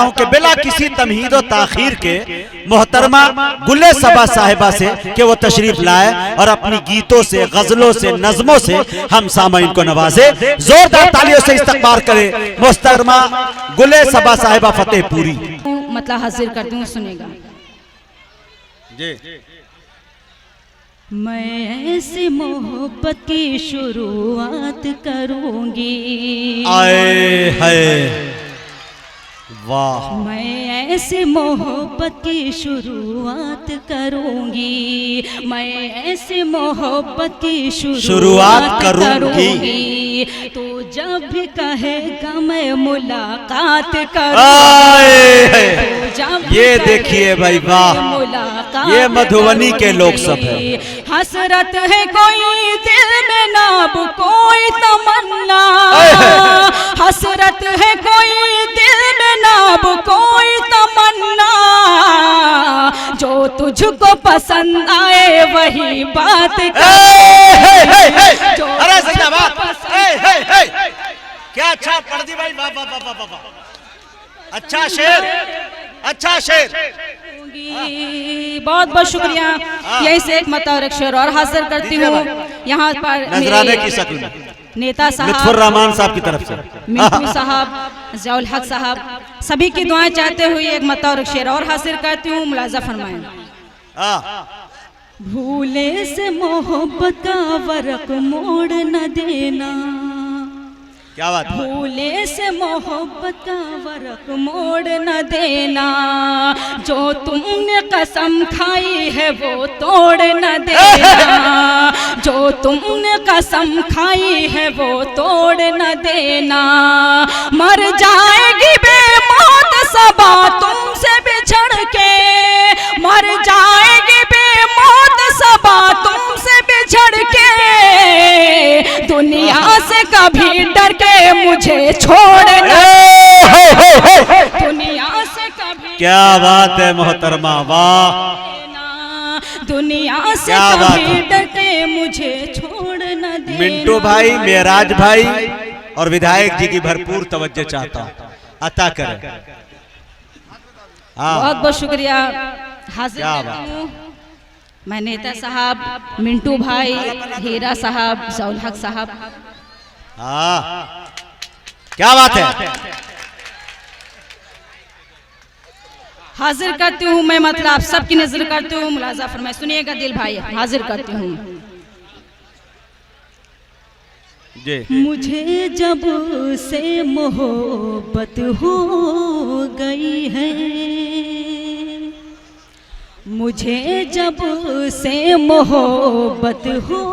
हूं कि बिला किसी तमहीद और ताखीर के मोहतरमा गुले सबा साहिबा से कि वो तशरीफ लाए और अपनी गीतों से, गजलों से, नज़मों से हम सामाइन को नवाजे। जोरदार तालियों से इस्तकबाल करें मोहतरमा गुले सबा साहिबा फतेहपुरी। मतलब हाजिर करती हूँ, सुनेगा जी। मैं ऐसी मोहब्बत की शुरुआत करूंगी, आए है वाह। मैं ऐसी मोहब्बत की शुरुआत करूंगी, मैं ऐसी मोहब्बत की शुरुआत करूंगी। तो जब भी कहेगा मैं मुलाकात करूंगी, ये देखिए भाई वाह, ये मधुबनी के लोग सब है। हसरत है कोई दिल में नाब कोई तमन्ना, हसरत है कोई दिल में नाब कोई तमन्ना, जो तुझको पसंद आए वही बात अरे क्या अच्छा पढ़ दी भाई, वाह वाह वाह वाह वाह, अच्छा शेर, अच्छा शेर। बहुत बहुत शुक्रिया। यही से एक मत और एक शेर और हाजिर करती हूँ यहाँ पर नजराने की शक्ल में नेता साहब रहमान साहब की तरफ से, मिंटू साहब, ज़ियाउल हक साहब, सभी की दुआएं चाहते हुए एक मत और एक शेर और हाजिर करती हूँ, मुलाजा फरमाएं। भूले से मोहब्बत का वर्क मोड़ न देना, क्या बात, भूले से मोहब्बत का वर्क मोड़ न देना, जो तुमने कसम खाई है वो तोड़ न देना, जो तुमने कसम खाई है वो तोड़ न देना। मर जाएगी बेमौत सबा तुमसे बिछड़ के, मर जाएगी बेमौत सबा तुमसे बिछड़ के, दुनिया से कभी डर के मुझे छोड़ना, दुनिया से कभी। क्या बात है मोहतरमा, वाह। दुनिया से कभी डर के मुझे छोड़ न देना। मिंटू भाई, मेराज भाई और विधायक जी की भरपूर तवज्जो चाहता हूँ, अता करें। बहुत बहुत शुक्रिया। हाजिर हूँ मैं नेता साहब, मिंटू भाई, हीरा साहब, ज़ियाउल हक साहब। क्या बात है। हाजिर करती हूँ मैं, मतलब आप सबकी नजर करती हूँ, मुलाजा फरमाए, सुनिएगा दिल भाई, हाजिर करती हूँ। मुझे जब से मोहब्बत हो गई है, मुझे जब से मोहब्बत हो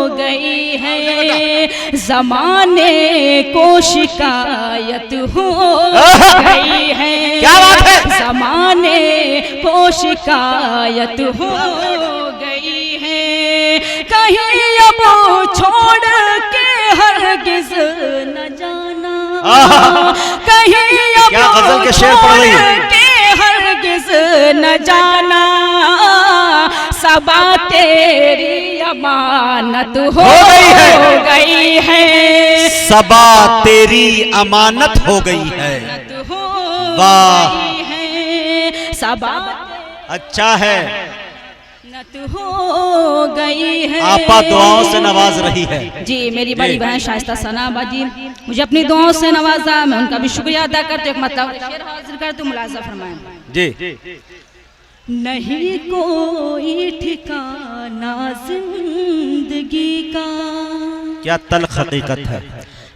गई है, ज़माने को शिकायत हो गई है, क्या बात है? ज़माने को शिकायत हो गई है, कहीं अब छोड़ के हरगिज़ न जाना, कहीं अब क्या गजल के शेर पढ़ रही है? हरगिज़ न जाना, सबा तेरी अमानत हो गई है, सबा तेरी अमानत हो गई है, वाह। सबा अच्छा है, नत हो गई है। आपा दुआओं से नवाज रही है। जी, मेरी बड़ी बहन शाइस्ता सनाबा जी मुझे अपनी दुआओं से नवाजा, मैं उनका भी शुक्रिया अदा करती हूँ। मतलब शेर हाजिर करती हूँ, मुलाजा फरमाएं। जी। नहीं कोई ठिकाना जिंदगी का, क्या तल्ख हकीकत है,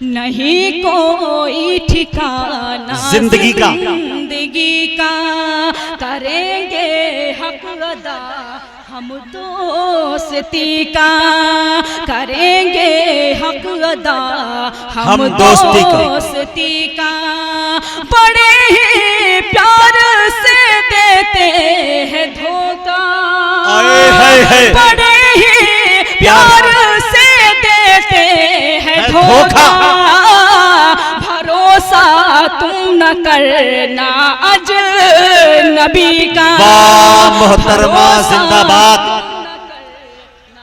नहीं कोई ठिकाना जिंदगी का, जिंदगी का, करेंगे हक अदा हम दोस्ती का, करेंगे हक अदा हम दोस्ती का, बड़े ही प्यार से देते हैं धोखा, बड़े ही प्यार से देते हैं धोखा, भरोसा तुम न करना अजनबी का। वाह मोहतरमा, जिंदाबाद।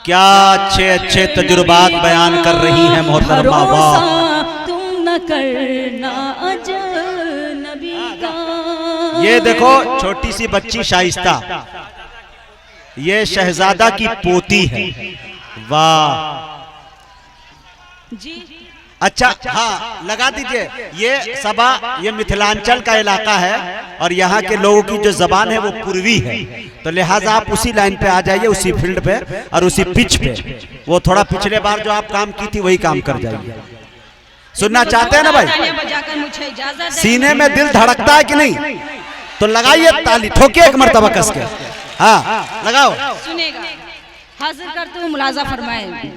क्या अच्छे अच्छे तजुर्बात बयान कर रही हैं मोहतरमा, वाह। तुम न करना अजनबी का। ये देखो छोटी सी बच्ची शाइस्ता, ये शहजादा की पोती है। वाह जी अच्छा, हाँ लगा दीजिए। ये सबा, ये मिथिलांचल का इलाका है और यहाँ के लोगों की जो जबान है वो पूर्वी है, तो लिहाजा आप उसी लाइन पे आ जाइए, उसी फील्ड पे और उसी पिच पे। वो थोड़ा पिछले बार जो आप काम की थी वही काम कर जाइए। सुनना चाहते हैं ना भाई? बजाकर मुझे इजाजत सीने में दिल धड़कता है कि नहीं? तो लगाइए ताली, ठोकिए एक मर्तबा कस के। हाँ लगाओ। सुनेगा, हाजिर करते हुए मुलाजा फरमाए।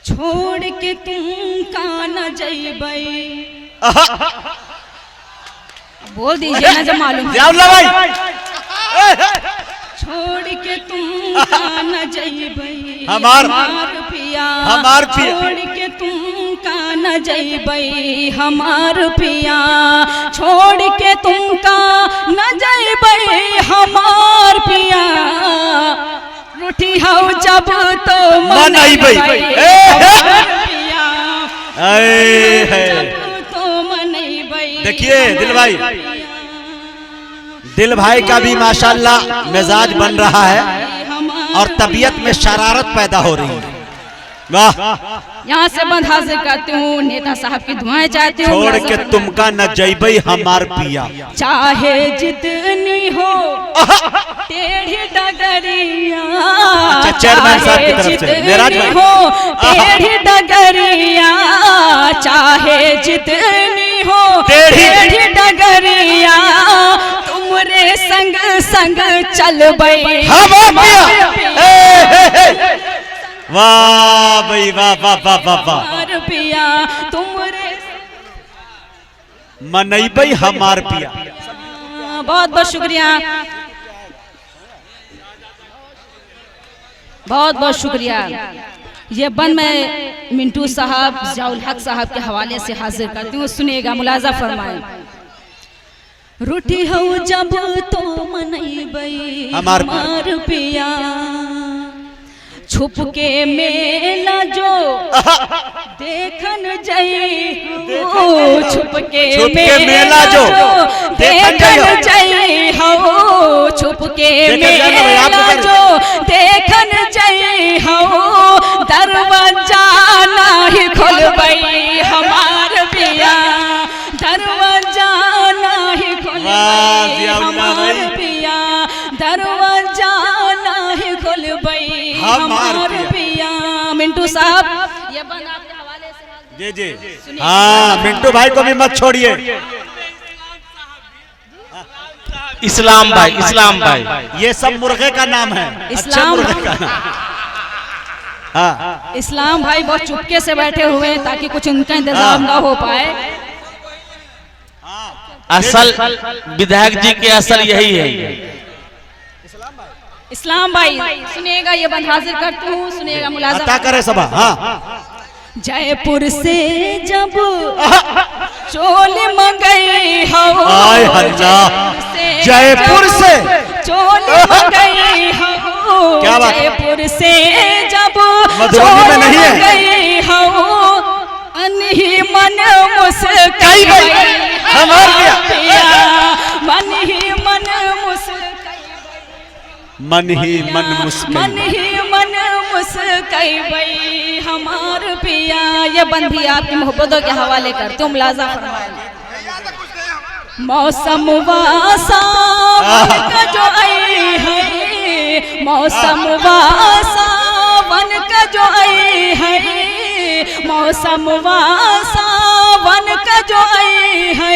छोड़ के तुम का न जइबै, बोल दीजिए ना जब मालूम है। छोड़ के तुम का न जइबै हमार पिया, हमार पिया। छोड़ के तुम का न जइबै हमार पिया, छोड़ के तुम का न जइबै हमार पिया, रूठी हो जब तो मनइबै पिया, तो मनइबै। देखिए दिल भाई का भी माशाल्लाह मिजाज बन रहा है और तबीयत में शरारत पैदा हो रही है। वाह, यहाँ से बंद हाजिर करती हूँ, नेता साहब की दुआएं चाहती हूँ। छोड़ के तुमका न जइबै हमार पिया, चाहे जितनी हो टेढ़ी डगरिया, अच्छा चेयरमैन साहब की तरफ से मेराज भाई हो टेढ़ी डगरिया, चाहे जितनी हो टेढ़ी डगरिया, तुमरे संग संग चलबै हमार पिया। वाह भाई वाह वाह वाह वाह वाह। पिया तुमरे मनइबै हमार पिया। बहुत बहुत शुक्रिया, बहुत बहुत शुक्रिया। ये बन मैं मिंटू साहब, ज़ियाउल हक साहब के हवाले से हाजिर करती हूँ। सुनिएगा, मुलाजा फरमाए। रूठी हो जब तो मनइबै हमार पिया, छुप के मेला जो देखन जाई हो, छुप के मेला जो देखन जाई हो, छुप के मेला जो देखन जाई हो, दरवाजा नहीं खोलबै हमार पिया, दरवाजा नहीं खोलबै हमार पिया, दरवाजा नहीं खोलबै हमार पिया। मिंटू साहब, ये बंद आपके हवाले से। जी जी हाँ, मिंटू भाई को भी मत छोड़िए। इस्लाम भाई, इस्लाम भाई, ये सब मुर्गे का नाम है। इस्लाम मुर्गे का नाम। हाँ, इस्लाम भाई बहुत चुपके से बैठे हुए हैं ताकि कुछ उनका इंतजाम ना हो पाए। असल विधायक जी के असल यही है। इस्लाम भाई सुनिएगा, ये बंद हाजिर करती हूँ, सुनिएगा, मुलाजा अता करे सबा। हाँ, जयपुर से जब चोली मंगई हो, जयपुर से चोली मंगई हो, क्या बात? जयपुर से जब मधुबनी में नहीं है। मंगई हो, अनही मन मुस्काई हमार पिया, मन ही मन मुस्काई, मन ही मन मुस्काई, मन ही मन मुस्काई हमार पिया। ये बंद भी आपकी मोहब्बतों के हवाले करते हो, मुलाजा फरमाए। मौसम वासा वन का जो आई है, मौसम वासा वन का जो आई है, मौसम वासा वन का जो आई है,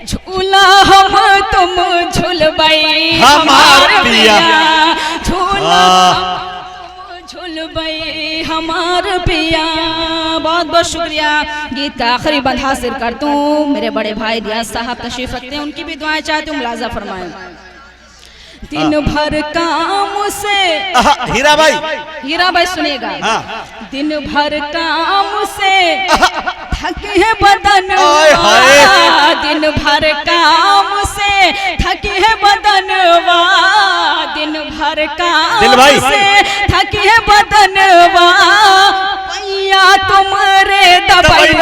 झूला हम तुम झूलबै हमार पिया, झूला झूलबै हमार पिया। बहुत बहुत शुक्रिया। गीत का आखिरी बंद हासिल करता हूँ, मेरे बड़े भाई रियाज साहब तशरीफ रखते हैं, उनकी भी दुआएं चाहती हूँ, मुलाजा फरमाएं। दिन भर काम से हीरा भाई सुनेगा, दिन भर काम से थके है बदन, दिन भर काम से थके है बदनवा, दिन भर काम से थके है बदनवा, भैया तुमरे दबाई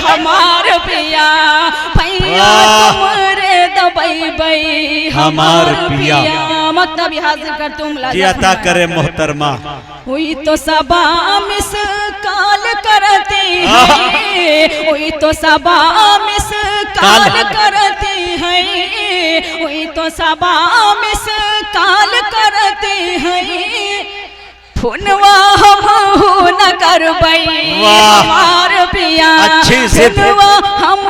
हमार पिया, भैया तुमरे दबई बई हमार पिया। मक्तब हाजिर कर तुम जी अता करे मोहतरमा। हुई तो सबा मिस काल करती है, हुई तो सबा मिस काल करती है, हुई तो सबा मिस काल करती है। फुनवा हम न करबई हमार पिया, फुनवा हम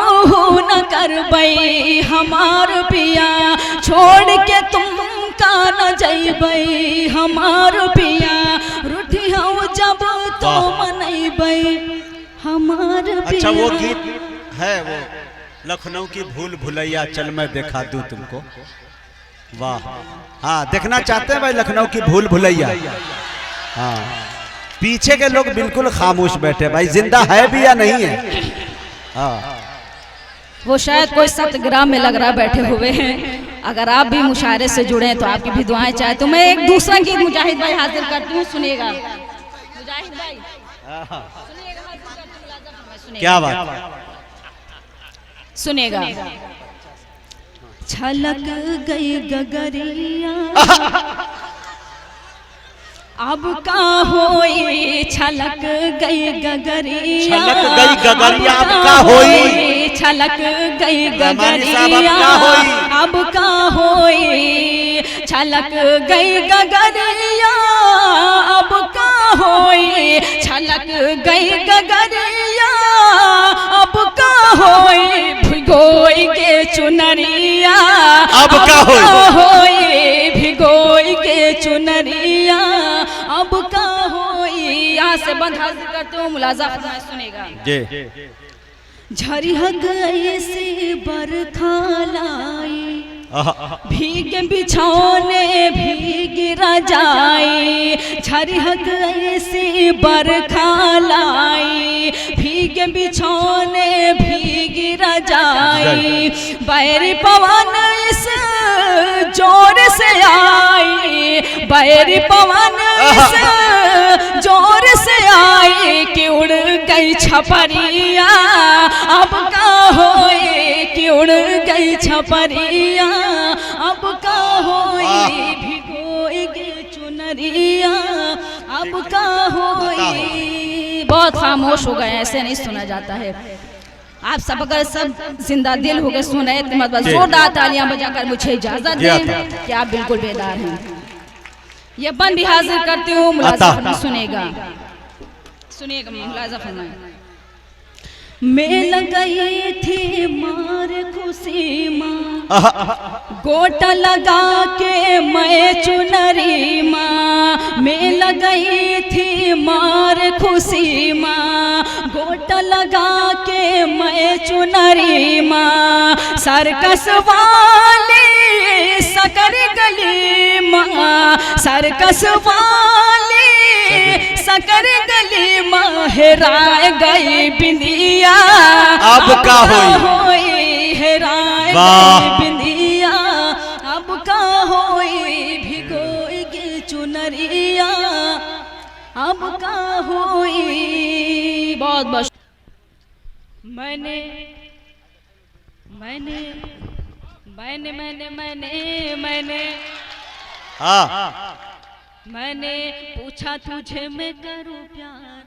न करबई हमार पिया, छोड़ के तुम का न जइबई हमार पिया, रूठी हो जब तो मनइबई हमार पिया। अच्छा वो गीत है वो लखनऊ की भूल भुलैया, चल मैं दिखा दूं तुमको। वाह, हाँ देखना चाहते हैं भाई लखनऊ की भूल भुलैया? हाँ, पीछे के लोग बिल्कुल खामोश बैठे भाई, जिंदा है भी या नहीं है? हाँ, वो शायद कोई सतग्राम में लग रहा बैठे हुए हैं। अगर आप भी मुशायरे से जुड़े हैं तो आपकी भी दुआएं चाहे तो मैं एक दूसरा गीत मुजाहिद भाई हाजिर करती हूँ, सुनिएगा। मुजाहिद भाई क्या बात, सुनिएगा। छलक गई गगरिया अब का होई, छलक गई गगरिया, छलक गई गगरिया अब का होई, छलक गई गगरिया अब का होई, छलक गई गगरिया अब का होई, छलक गई गगरिया अब का होई, भिगोई के चुनरिया अब का होई, भिगोई के चुनरिया अब का होई। यहाँ से बंद हाजिर करते हो, मुलाजा फरमाए, सुनेगा। झरिहक ऐसी बरखा लाई, भीग बिछौने भीग रजाई, झरिहक ऐसी बरखा लाई, भीग बिछौने भीग रजाई, बैरी पवन इस जोर से आई, बैरी पवन इस जोर से आई, कि उड़ गई छपरिया अब का होई, कि उड़ गई छपरिया अब का होई, भिगोई गई चुनरिया अब का होई। बहुत खामोश हो गए, ऐसे नहीं सुना जाता है। आप सब अगर सब जिंदा दिल हो गए सुने तो मत बस जोरदार तालियां बजाकर मुझे इजाजत दें कि आप बिल्कुल बेदार हैं। ये बंद भी हाजिर करती हूँ, मुलाजा सुनेगा, सुनिएगा मुलाजा फरमाए। मैं गई थी मार खुशी माँ, गोटा लगा के मैं चुनरी माँ, मैं गई थी मार खुशी माँ, गोटा लगा के मैं चुनरी माँ, सर्कस वाली सकरी गली माँ, सर्कस वाली सकर गली माँ, हेराए गई बिंदिया अब का होई, हेराए गई बिंदिया अब का होई, भिगोई के चुनरिया अब का होई। बहुत बहुत मैंने मैंने मैंने मैंने मैंने मैंने मैंने पूछा तुझे मैं करूं प्यार,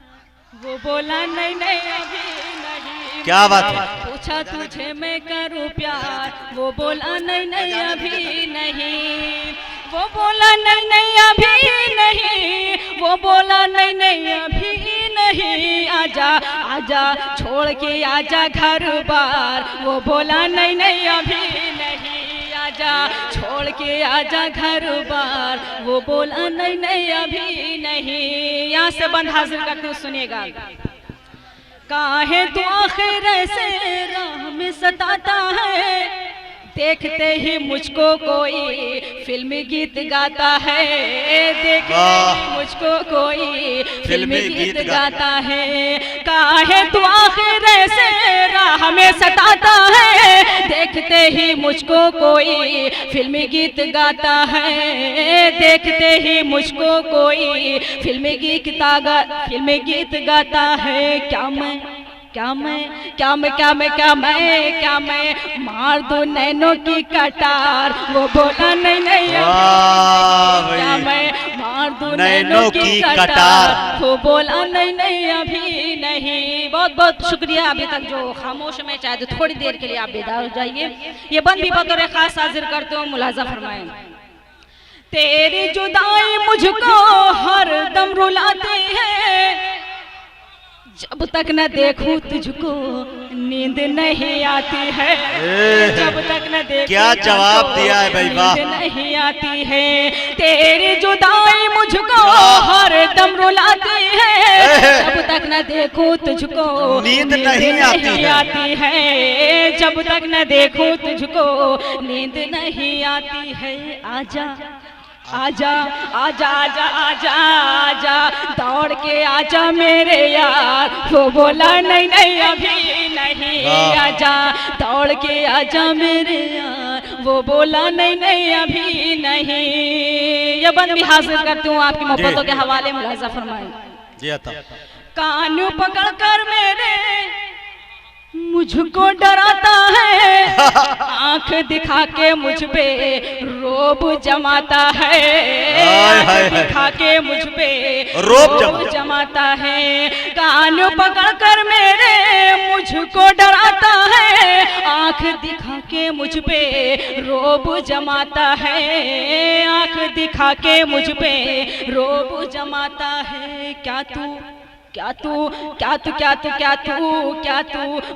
वो बोला नहीं नहीं अभी नहीं। क्या बात है? पूछा तुझे मैं करूं प्यार, वो बोला नहीं नहीं अभी नहीं, वो बोला नहीं नहीं अभी नहीं, वो बोला नहीं नहीं अभी नहीं, आजा आजा छोड़ के आजा घर बार, वो बोला नहीं नहीं अभी नहीं, आजा छोड़ के आजा घर बार, वो बोला नहीं नहीं अभी नहीं। यहाँ से बंद हाजिर करते हो, सुनिएगा। काहे तो आखिर ऐसे राह में सताता है, देखते ही मुझको कोई फिल्मी गीत गाता है, देखते ही मुझको कोई फिल्मी गीत गाता है, काहे तो आखिर ऐसे राह में सताता है, देखते ही मुझको कोई फिल्मी गीत गाता है, देखते ही मुझको कोई फिल्मी गीत गाता है। क्या मैं क्या मैं मार दो नैनों की कटार। वो बोला नहीं नहीं क्या मैं मार दो नैनों की कटार। वो बोला नहीं नहीं अभी नहीं। बहुत बहुत शुक्रिया। अभी तक जो खामोश में चाहे तो थोड़ी देर के लिए आप बेदार हो जाइए। ये बंद भी बतौर खास हाजिर करते हो, मुलाजा फरमाएं। तेरी जुदाई मुझको हर दम रुलाती है, जब तक न देखूं तुझको नींद नहीं आती है। जब तक न देखूं क्या जवाब दिया है भाई, वाह। नींद नहीं आती है। तेरी जुदाई मुझको हर दम रुलाती है, जब तक न देखूं तुझको नींद नहीं आती है। जब तक न देखूं तुझको नींद नहीं आती है। आजा आजा आजा आजा आजा आजा दौड़ के आजा मेरे यार। वो बोला नहीं नहीं अभी नहीं। आजा दौड़ के आजा मेरे यार। वो बोला नहीं नहीं अभी नहीं। ये बंद भी हाजिर करती हूँ आपकी मोहब्बतों के हवाले, मुलाजा फरमाएं। कान पकड़ कर मेरे मुझको डराता है, आंख दिखा के मुझ पे रोब जमाता है। आंख दिखा के मुझ पे रोब जमाता है। कान पकड़ कर मेरे मुझको डराता है, आंख दिखा के मुझ पे रोब जमाता है। आंख दिखा के मुझ पे रोब जमाता है। क्या तू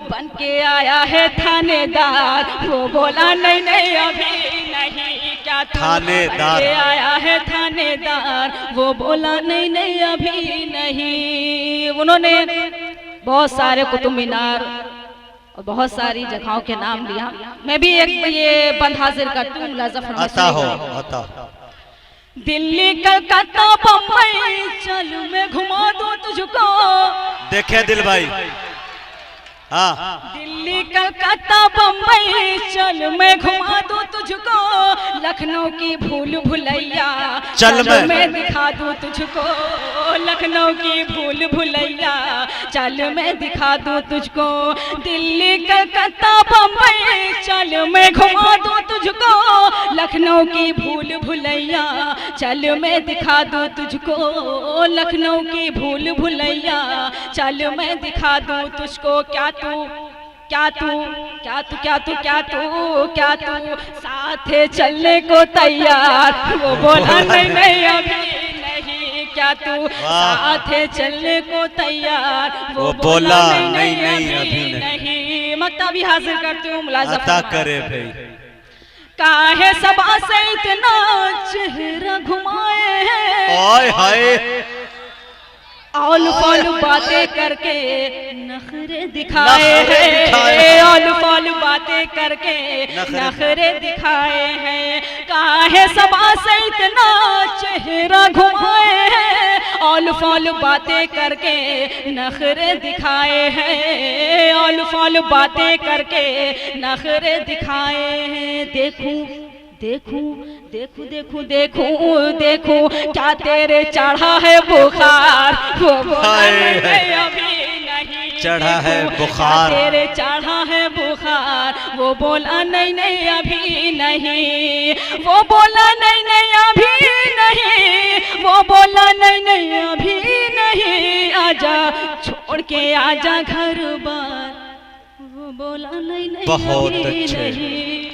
बन के आया है थानेदार। वो बोला नहीं नहीं अभी नहीं। क्या तू थानेदार बन के आया है थानेदार। वो बोला नहीं नहीं अभी नहीं। उन्होंने बहुत सारे कुतुब मीनार और बहुत सारी जगहों के नाम लिया। मैं भी एक ये बंद हाजिर करती हूँ, मुलाजा फरमाइए। दिल्ली कलकत्ता बम्बई चल मैं घुमा दूं तुझको। देखे दिल भाई, हाँ। दिल्ली कलकत्ता बम्बई चल मैं घुमा दूं तुझको। लखनऊ की भूल भुलैया चल मैं दिखा दूं तुझको। लखनऊ की भूल भुलैया चल मैं दिखा दूं तुझको। दिल्ली कलकत्ता बम्बई चल मैं घुमा दूं तुझको। लखनऊ की भूल भुलैया चल मैं दिखा दूं तुझको। लखनऊ की भूल भुलैया चल मैं दिखा दूं तुझको। क्या तू साथे चलने को तैयार। वो बोला नहीं नहीं अभी नहीं। क्या तू साथे चलने को तैयार। वो बोला नहीं नहीं अभी नहीं। मक्ता भी हाजिर करती हूँ, मुलाजा करे भाई। काहे सबा से इतना चेहरा घुमाए हैं। ओए हाय औल फौल बातें करके नखरे दिखाए हैं। औल फौल बातें करके नखरे दिखाए हैं। काहे सबा से इतना चेहरा घुमाए हैं। औल फौल बातें करके नखरे दिखाए हैं। औल फौल बातें करके नखरे दिखाए हैं। देखूं क्या तेरे चढ़ा है बुखार। वो बोला नहीं अभी नहीं। चढ़ा है बुखार, तेरे चढ़ा है बुखार। वो बोला नहीं नहीं अभी नहीं। वो बोला नहीं नहीं अभी नहीं। वो बोला नहीं नहीं अभी नहीं। आजा छोड़ के आजा घर बार। वो बोला नहीं नहीं बहुत अभी अच्छे। नहीं।